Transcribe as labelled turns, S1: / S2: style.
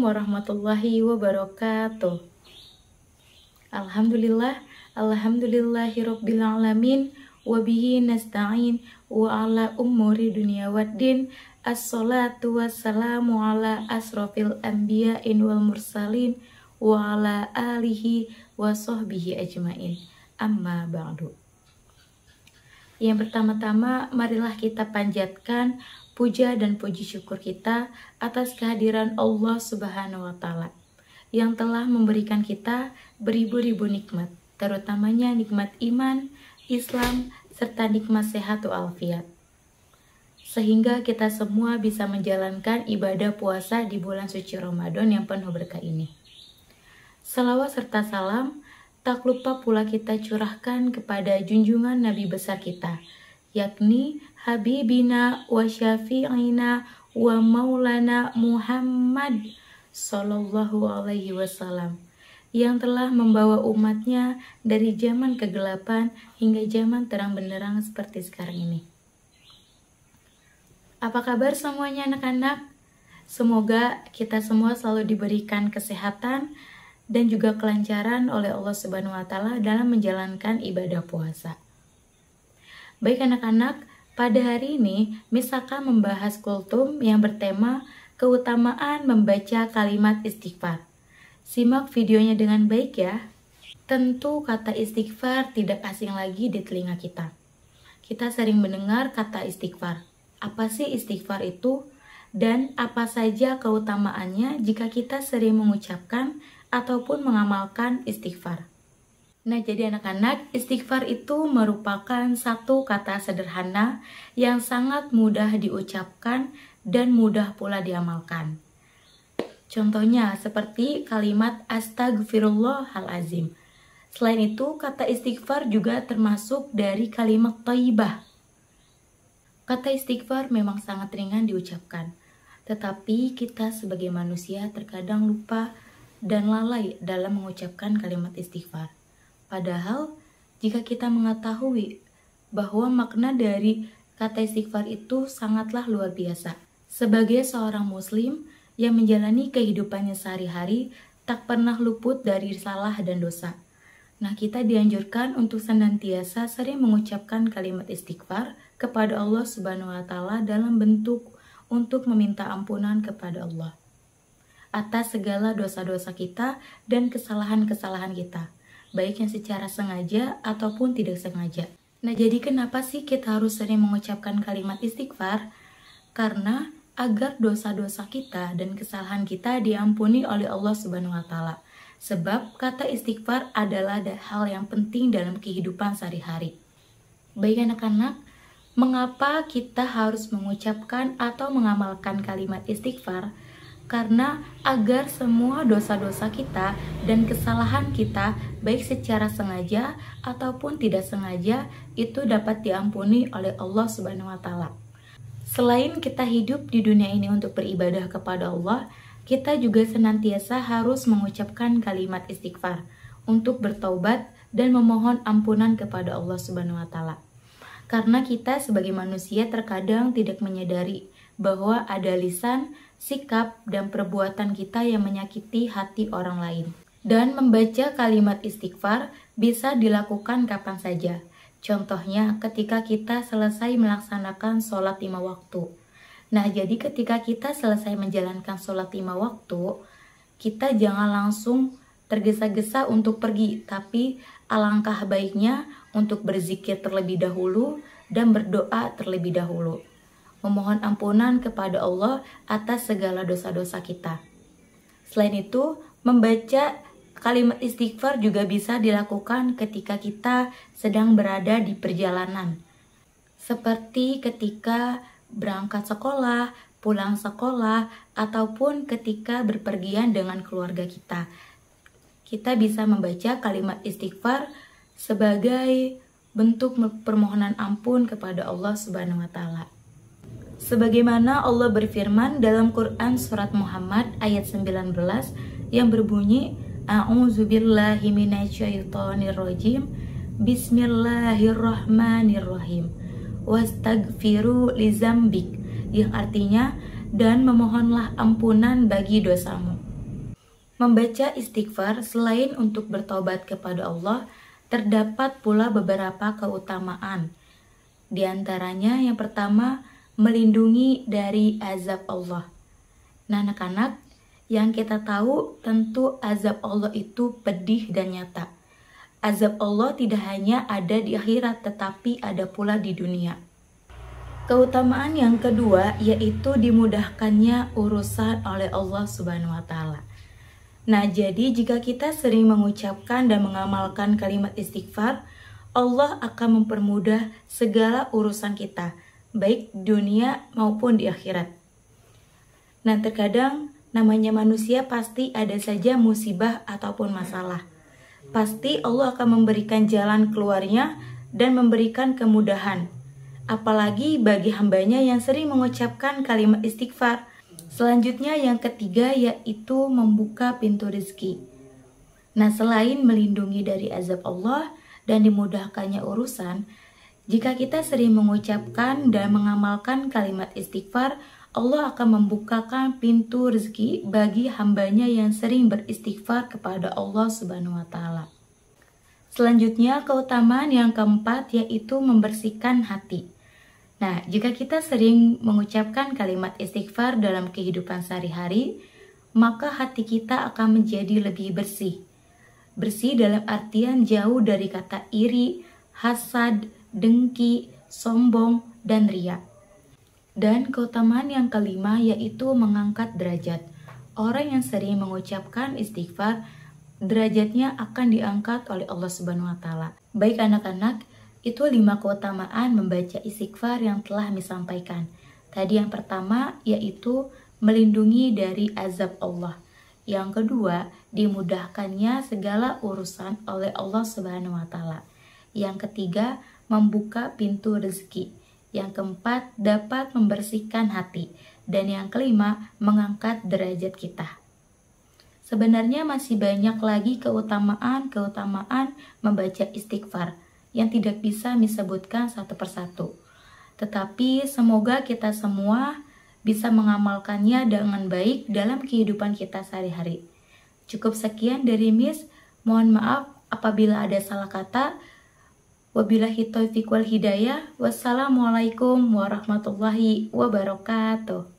S1: warahmatullahi wabarakatuh. Alhamdulillahirabbil alamin wa bihi nasta'in wa ala umuri dunya waddin. Assalatu wassalamu ala asrofil anbiya'in wal mursalin wa ala alihi wa sahbihi ajmain. Amma ba'du. Yang pertama-tama, marilah kita panjatkan puja dan puji syukur kita atas kehadiran Allah Subhanahu wa Ta'ala yang telah memberikan kita beribu-ribu nikmat, terutamanya nikmat iman, Islam, serta nikmat sehat walafiat, sehingga kita semua bisa menjalankan ibadah puasa di bulan suci Ramadan yang penuh berkah ini. Salawat serta salam tak lupa pula kita curahkan kepada junjungan Nabi besar kita, yakni Habibina wa Syafi'ina wa Maulana Muhammad Sallallahu Alaihi Wasallam, yang telah membawa umatnya dari zaman kegelapan hingga zaman terang benderang seperti sekarang ini. Apa kabar semuanya anak-anak? Semoga kita semua selalu diberikan kesehatan dan juga kelancaran oleh Allah Subhanahu wa Ta'ala dalam menjalankan ibadah puasa. Baik anak-anak, pada hari ini Miss akan membahas kultum yang bertema keutamaan membaca kalimat istighfar. Simak videonya dengan baik ya. Tentu kata istighfar tidak asing lagi di telinga kita. Kita sering mendengar kata istighfar. Apa sih istighfar itu? Dan apa saja keutamaannya jika kita sering mengucapkan ataupun mengamalkan istighfar? Nah, jadi anak-anak, istighfar itu merupakan satu kata sederhana yang sangat mudah diucapkan dan mudah pula diamalkan. Contohnya seperti kalimat astagfirullahalazim. Selain itu, kata istighfar juga termasuk dari kalimat thayyibah. Kata istighfar memang sangat ringan diucapkan, tetapi kita sebagai manusia terkadang lupa dan lalai dalam mengucapkan kalimat istighfar. Padahal, jika kita mengetahui bahwa makna dari kata istighfar itu sangatlah luar biasa. Sebagai seorang muslim yang menjalani kehidupannya sehari-hari, tak pernah luput dari salah dan dosa. Nah, kita dianjurkan untuk senantiasa sering mengucapkan kalimat istighfar kepada Allah Subhanahu wa Ta'ala dalam bentuk untuk meminta ampunan kepada Allah atas segala dosa-dosa kita dan kesalahan-kesalahan kita, baik yang secara sengaja ataupun tidak sengaja. Nah, jadi kenapa sih kita harus sering mengucapkan kalimat istighfar? Karena agar dosa-dosa kita dan kesalahan kita diampuni oleh Allah Subhanahu wa Ta'ala. Sebab kata istighfar adalah hal yang penting dalam kehidupan sehari-hari. Baik anak-anak, mengapa kita harus mengucapkan atau mengamalkan kalimat istighfar? Karena agar semua dosa-dosa kita dan kesalahan kita, baik secara sengaja ataupun tidak sengaja, itu dapat diampuni oleh Allah Subhanahu wa Ta'ala. Selain kita hidup di dunia ini untuk beribadah kepada Allah, kita juga senantiasa harus mengucapkan kalimat istighfar untuk bertaubat dan memohon ampunan kepada Allah Subhanahu wa Ta'ala. Karena kita sebagai manusia terkadang tidak menyadari bahwa ada lisan, sikap, dan perbuatan kita yang menyakiti hati orang lain. Dan membaca kalimat istighfar bisa dilakukan kapan saja. Contohnya ketika kita selesai melaksanakan sholat 5 waktu. Nah, jadi ketika kita selesai menjalankan sholat 5 waktu, kita jangan langsung tergesa-gesa untuk pergi, tapi alangkah baiknya untuk berzikir terlebih dahulu dan berdoa terlebih dahulu, memohon ampunan kepada Allah atas segala dosa-dosa kita. Selain itu, membaca kalimat istighfar juga bisa dilakukan ketika kita sedang berada di perjalanan. Seperti ketika berangkat sekolah, pulang sekolah, ataupun ketika berpergian dengan keluarga kita. Kita bisa membaca kalimat istighfar sebagai bentuk permohonan ampun kepada Allah Subhanahu wa Ta'ala. Sebagaimana Allah berfirman dalam Quran surat Muhammad ayat 19 yang berbunyi, A'udzubillahi minasyaitonirrajim, Bismillahirrahmanirrahim, Wastagfiru lizambik, yang artinya, dan memohonlah ampunan bagi dosamu. Membaca istighfar selain untuk bertobat kepada Allah, terdapat pula beberapa keutamaan. Di antaranya yang pertama, melindungi dari azab Allah. Nah anak-anak, yang kita tahu tentu azab Allah itu pedih dan nyata. Azab Allah tidak hanya ada di akhirat tetapi ada pula di dunia. Keutamaan yang kedua yaitu dimudahkannya urusan oleh Allah Subhanahu wa taala. Nah, jadi jika kita sering mengucapkan dan mengamalkan kalimat istighfar, Allah akan mempermudah segala urusan kita, baik dunia maupun di akhirat. Nah, terkadang namanya manusia pasti ada saja musibah ataupun masalah. Pasti Allah akan memberikan jalan keluarnya dan memberikan kemudahan. Apalagi bagi hambanya yang sering mengucapkan kalimat istighfar. Selanjutnya yang ketiga yaitu membuka pintu rezeki. Nah, selain melindungi dari azab Allah dan dimudahkannya urusan, jika kita sering mengucapkan dan mengamalkan kalimat istighfar, Allah akan membukakan pintu rezeki bagi hambanya yang sering beristighfar kepada Allah Subhanahu wa taala. Selanjutnya keutamaan yang keempat yaitu membersihkan hati. Nah, jika kita sering mengucapkan kalimat istighfar dalam kehidupan sehari-hari, maka hati kita akan menjadi lebih bersih. Bersih dalam artian jauh dari kata iri, hasad, dengki, sombong, dan riya. Dan keutamaan yang kelima yaitu mengangkat derajat. Orang yang sering mengucapkan istighfar, derajatnya akan diangkat oleh Allah Subhanahu wa taala. Baik anak-anak, itu 5 keutamaan membaca istighfar yang telah disampaikan. Tadi yang pertama yaitu melindungi dari azab Allah. Yang kedua, dimudahkannya segala urusan oleh Allah Subhanahu wa taala. Yang ketiga, membuka pintu rezeki. Yang keempat, dapat membersihkan hati. Dan yang kelima, mengangkat derajat kita. Sebenarnya masih banyak lagi keutamaan membaca istighfar yang tidak bisa disebutkan satu persatu. Tetapi semoga kita semua bisa mengamalkannya dengan baik dalam kehidupan kita sehari-hari. Cukup sekian dari Miss. Mohon maaf apabila ada salah kata. Wabillahi taufiq wal hidayah. Wassalamualaikum warahmatullahi wabarakatuh.